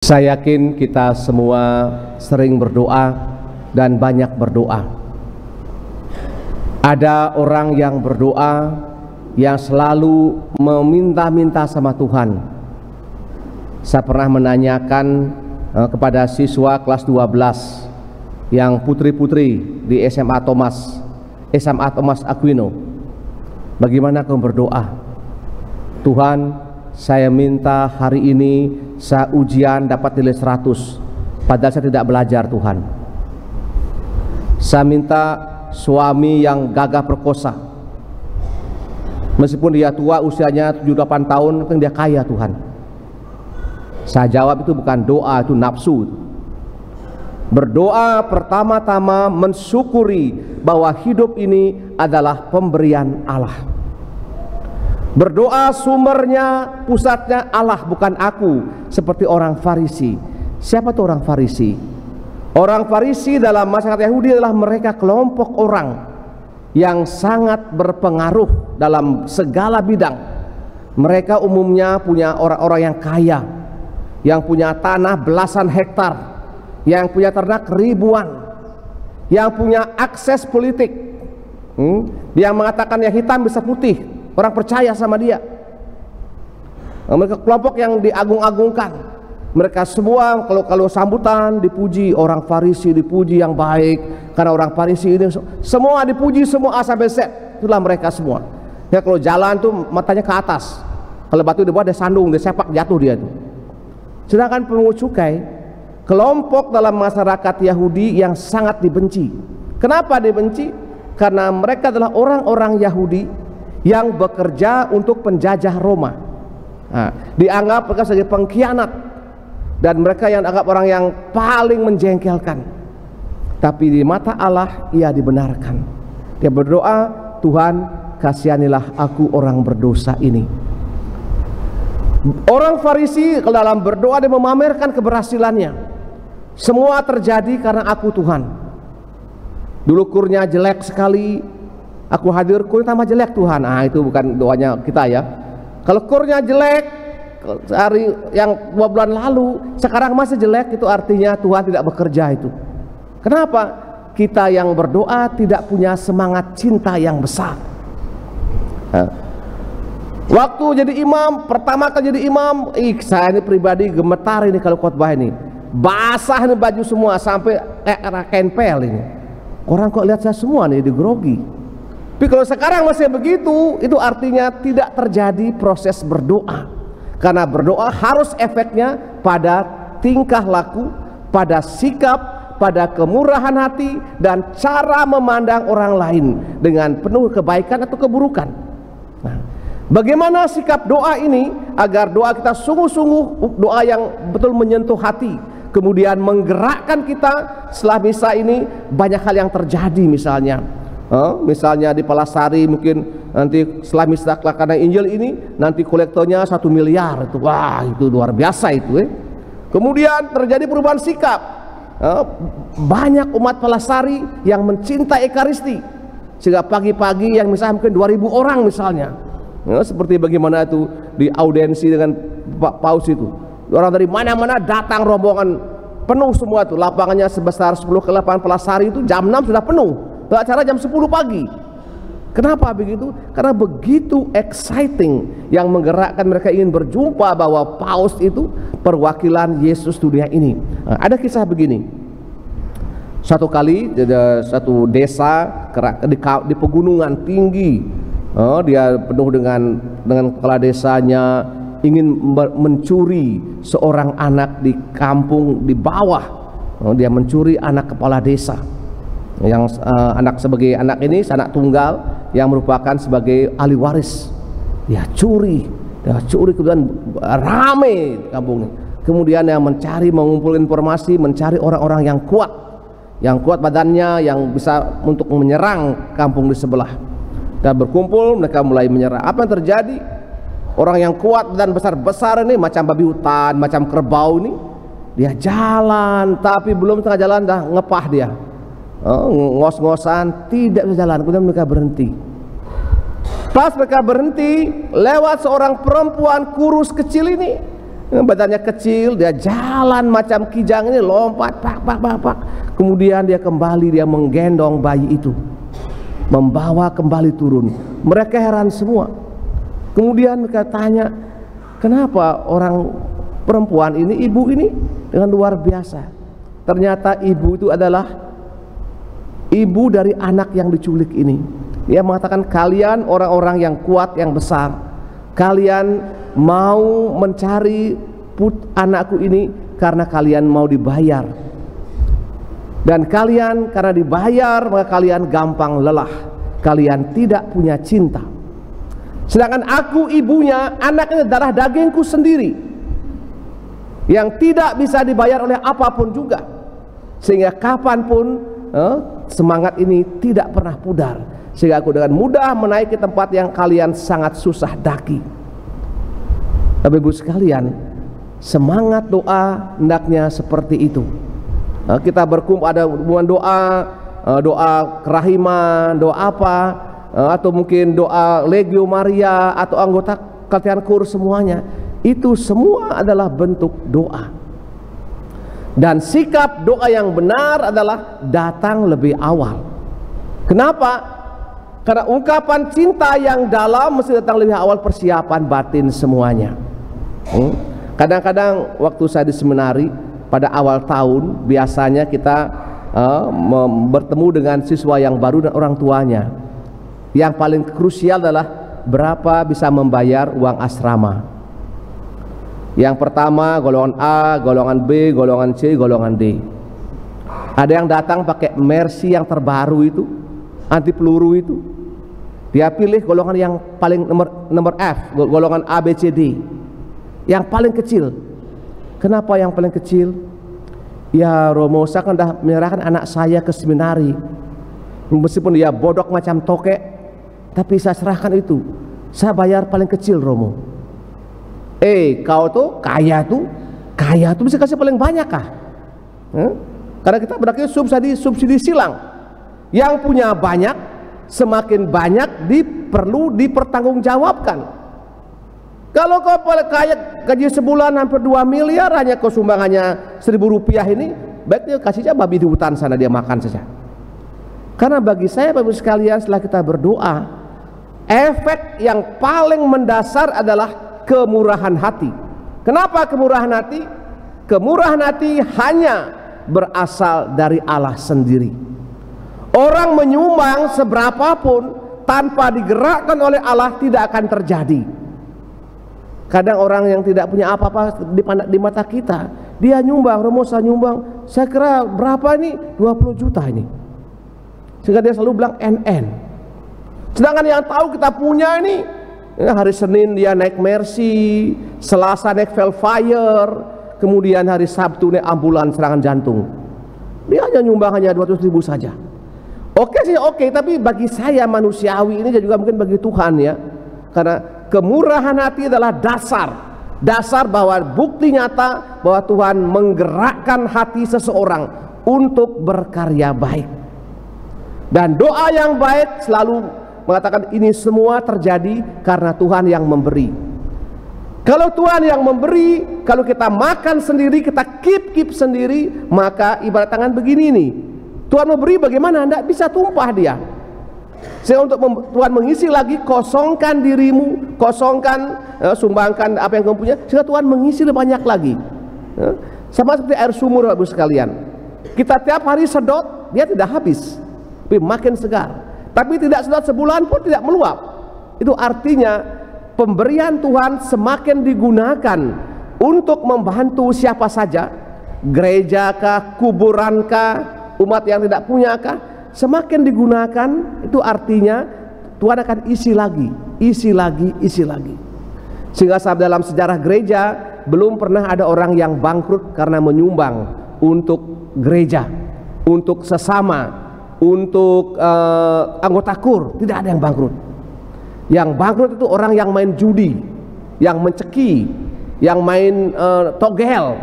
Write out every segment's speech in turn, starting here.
Saya yakin kita semua sering berdoa dan banyak berdoa. Ada orang yang berdoa yang selalu meminta-minta sama Tuhan. Saya pernah menanyakan kepada siswa kelas 12 yang putri-putri di SMA Thomas Aquino, bagaimana kamu berdoa? Tuhan, saya minta hari ini saya ujian dapat nilai 100, padahal saya tidak belajar Tuhan. Saya minta suami yang gagah perkosa, meskipun dia tua usianya 78 tahun, tapi dia kaya Tuhan. Saya jawab itu bukan doa, itu nafsu. Berdoa pertama-tama mensyukuri bahwa hidup ini adalah pemberian Allah. Berdoa sumbernya, pusatnya Allah, bukan aku, seperti orang Farisi. Siapa tuh orang Farisi? Orang Farisi dalam masyarakat Yahudi adalah mereka kelompok orang yang sangat berpengaruh dalam segala bidang. Mereka umumnya punya orang-orang yang kaya, yang punya tanah belasan hektar, yang punya ternak ribuan, yang punya akses politik, yang mengatakan yang hitam bisa putih. Orang percaya sama dia. Mereka kelompok yang diagung-agungkan. Mereka semua kalau sambutan dipuji, orang Farisi dipuji yang baik, karena orang Farisi ini semua dipuji, semua A sampai Z. Itulah mereka semua. Ya, kalau jalan tuh matanya ke atas. Kalau batu di bawah ada sandung, dia sepak jatuh dia tuh. Sedangkan pemungut cukai, kelompok dalam masyarakat Yahudi yang sangat dibenci. Kenapa dibenci? Karena mereka adalah orang-orang Yahudi yang bekerja untuk penjajah Roma. Dianggap mereka sebagai pengkhianat, dan mereka yang dianggap orang yang paling menjengkelkan. Tapi di mata Allah ia dibenarkan. Dia berdoa, Tuhan kasihanilah aku orang berdosa ini. Orang Farisi kalau dalam berdoa dia memamerkan keberhasilannya. Semua terjadi karena aku Tuhan. Dulu kurnya jelek sekali, aku hadir, kurnya tambah jelek Tuhan. Itu bukan doanya kita ya. Kalau kurnya jelek hari yang 2 bulan lalu, sekarang masih jelek, itu artinya Tuhan tidak bekerja itu. Kenapa? Kita yang berdoa tidak punya semangat cinta yang besar. Waktu jadi imam, pertama kali jadi imam, saya ini pribadi gemetar ini kalau khotbah ini. Basah ini baju semua sampai kain pel ini. Orang kok lihat saya semua nih digrogi. Tapi kalau sekarang masih begitu, itu artinya tidak terjadi proses berdoa. Karena berdoa harus efeknya pada tingkah laku, pada sikap, pada kemurahan hati, dan cara memandang orang lain dengan penuh kebaikan atau keburukan. Bagaimana sikap doa ini agar doa kita sungguh-sungguh doa yang betul menyentuh hati, kemudian menggerakkan kita setelah misa ini. Banyak hal yang terjadi, misalnya di Palasari mungkin nanti setelah misa karena Injil ini nanti kolektornya 1 miliar itu, wah itu luar biasa itu. Kemudian terjadi perubahan sikap, banyak umat Palasari yang mencintai Ekaristi sehingga pagi-pagi yang misalnya mungkin 2.000 orang misalnya, seperti bagaimana itu di audiensi dengan Pak Paus itu, orang dari mana-mana datang rombongan penuh semua tuh, lapangannya sebesar 10 ke 8 Palasari itu jam 6 sudah penuh. Acara jam 10 pagi. Kenapa begitu? Karena begitu exciting yang menggerakkan mereka ingin berjumpa bahwa Paus itu perwakilan Yesus dunia ini. Ada kisah begini. Satu kali satu desa di pegunungan tinggi, dia penuh dengan kepala desanya ingin mencuri seorang anak di kampung di bawah. Dia mencuri anak kepala desa. Yang sebagai anak ini anak tunggal yang merupakan sebagai ahli waris. Dia curi kemudian rame kampung ini. Kemudian yang mengumpulkan informasi, mencari orang-orang yang kuat badannya, yang bisa untuk menyerang kampung di sebelah. Dan berkumpul mereka mulai menyerang. Apa yang terjadi? Orang yang kuat dan besar-besar ini macam babi hutan, macam kerbau ini, dia jalan tapi belum tengah jalan dah ngepah dia. Ngos-ngosan tidak bisa jalan, kemudian mereka berhenti. Pas mereka berhenti, lewat seorang perempuan kurus kecil ini, Badannya kecil, dia jalan macam kijang ini, lompat, pak. Kemudian dia kembali, dia menggendong bayi itu, membawa kembali turun. Mereka heran semua. Kemudian mereka tanya, kenapa orang perempuan ini, ibu ini dengan luar biasa. Ternyata ibu itu adalah ibu dari anak yang diculik ini. Dia mengatakan, kalian orang-orang yang kuat, yang besar, kalian mau mencari anakku ini karena kalian mau dibayar. Dan kalian karena dibayar, maka kalian gampang lelah, kalian tidak punya cinta. Sedangkan aku ibunya, anaknya darah dagingku sendiri, yang tidak bisa dibayar oleh apapun juga, sehingga kapanpun semangat ini tidak pernah pudar, sehingga aku dengan mudah menaiki tempat yang kalian sangat susah daki. Bapak Ibu sekalian, semangat doa hendaknya seperti itu. Kita berkumpul, ada hubungan doa kerahiman, doa apa, atau mungkin doa Legio Maria, atau anggota Kelatihan Kur, semuanya itu semua adalah bentuk doa. Dan sikap doa yang benar adalah datang lebih awal. Kenapa? Karena ungkapan cinta yang dalam mesti datang lebih awal, persiapan batin semuanya. Kadang-kadang waktu saya di seminari pada awal tahun, biasanya kita bertemu dengan siswa yang baru dan orang tuanya. Yang paling krusial adalah berapa bisa membayar uang asrama. Yang pertama golongan A, golongan B, golongan C, golongan D. Ada yang datang pakai Mercy yang terbaru itu, anti peluru itu. Dia pilih golongan yang paling nomor F, golongan A, B, C, D, yang paling kecil. Kenapa yang paling kecil? Ya Romo, saya kan dah menyerahkan anak saya ke seminari, meskipun dia bodoh macam tokek, tapi saya serahkan itu. Saya bayar paling kecil, Romo. Kau tuh kaya tuh bisa kasih paling banyak kah? Karena kita berarti subsidi silang. Yang punya banyak, semakin banyak perlu dipertanggungjawabkan. Kalau kau kaya gaji sebulan hampir 2 miliar, hanya kau sumbang hanya 1.000 rupiah ini, baiknya kasih aja babi di hutan sana, dia makan saja. Karena bagi saya, Bapak Ibu sekalian, setelah kita berdoa, efek yang paling mendasar adalah kemurahan hati. Kenapa kemurahan hati? Kemurahan hati hanya berasal dari Allah sendiri. Orang menyumbang seberapapun tanpa digerakkan oleh Allah tidak akan terjadi. Kadang orang yang tidak punya apa-apa di mata kita, dia nyumbang, Romo saya nyumbang, saya kira berapa ini? 20 juta ini. Sehingga dia selalu bilang NN. Sedangkan yang tahu kita punya ini, hari Senin dia naik Mercy, Selasa naik Velfire, kemudian hari Sabtu naik ambulan serangan jantung. Dia hanya nyumbang hanya 200.000 saja. Oke sih, oke, tapi bagi saya manusiawi ini juga mungkin bagi Tuhan ya. Karena kemurahan hati adalah dasar bahwa bukti nyata bahwa Tuhan menggerakkan hati seseorang untuk berkarya baik. Dan doa yang baik selalu mengatakan ini semua terjadi karena Tuhan yang memberi. Kalau Tuhan yang memberi, kalau kita makan sendiri, kita keep sendiri, maka ibarat tangan begini nih. Tuhan memberi bagaimana? Tidak bisa tumpah dia. Sehingga untuk Tuhan mengisi lagi, kosongkan dirimu, kosongkan, sumbangkan apa yang kamu punya, sehingga Tuhan mengisi lebih banyak lagi. Sama seperti air sumur, Bapak sekalian. Kita tiap hari sedot, dia tidak habis, tapi makin segar. Tapi tidak sedot sebulan pun tidak meluap. Itu artinya pemberian Tuhan semakin digunakan untuk membantu siapa saja, gereja kah, kuburan kah, umat yang tidak punya kah, semakin digunakan, itu artinya Tuhan akan isi lagi. Sehingga dalam sejarah gereja belum pernah ada orang yang bangkrut karena menyumbang untuk gereja, untuk sesama, untuk anggota kur. Tidak ada yang bangkrut. Yang bangkrut itu orang yang main judi, yang menceki, yang main togel,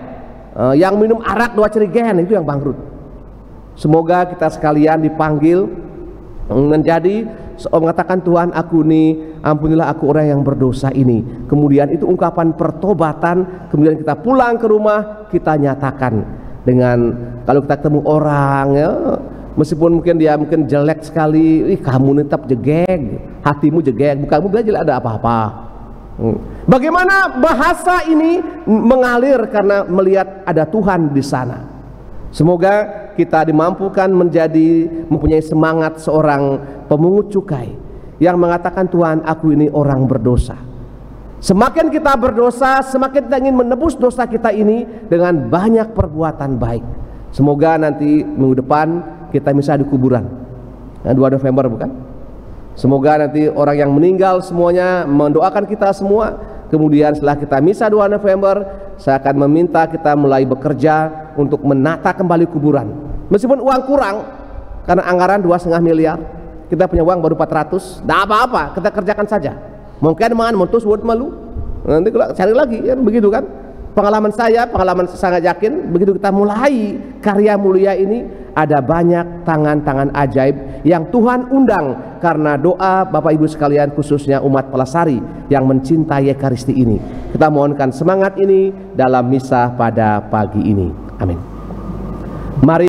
yang minum arak 2 cerigen, itu yang bangkrut. Semoga kita sekalian dipanggil menjadi mengatakan Tuhan, aku nih ampunilah aku orang yang berdosa ini. Kemudian itu ungkapan pertobatan. Kemudian kita pulang ke rumah, kita nyatakan dengan, kalau kita ketemu orang ya, meskipun mungkin dia mungkin jelek sekali, kamu tetap jegeg, hatimu jegeg, bukanmu belajar ada apa-apa. Bagaimana bahasa ini mengalir karena melihat ada Tuhan di sana. Semoga kita dimampukan mempunyai semangat seorang pemungut cukai yang mengatakan, Tuhan, aku ini orang berdosa. Semakin kita berdosa, semakin kita ingin menebus dosa kita ini dengan banyak perbuatan baik. Semoga nanti minggu depan kita bisa di kuburan, 2 November bukan? Semoga nanti orang yang meninggal semuanya mendoakan kita semua. Kemudian setelah kita misa 2 November, saya akan meminta kita mulai bekerja untuk menata kembali kuburan. Meskipun uang kurang, karena anggaran 2,5 miliar, kita punya uang baru 400, tidak apa-apa, kita kerjakan saja. Mungkin mentus buat malu, nanti kalau cari lagi, kan begitu kan? Pengalaman saya sangat yakin, begitu kita mulai karya mulia ini, ada banyak tangan-tangan ajaib yang Tuhan undang karena doa Bapak Ibu sekalian, khususnya umat Pelasari yang mencintai Ekaristi ini. Kita mohonkan semangat ini dalam misa pada pagi ini. Amin. Mari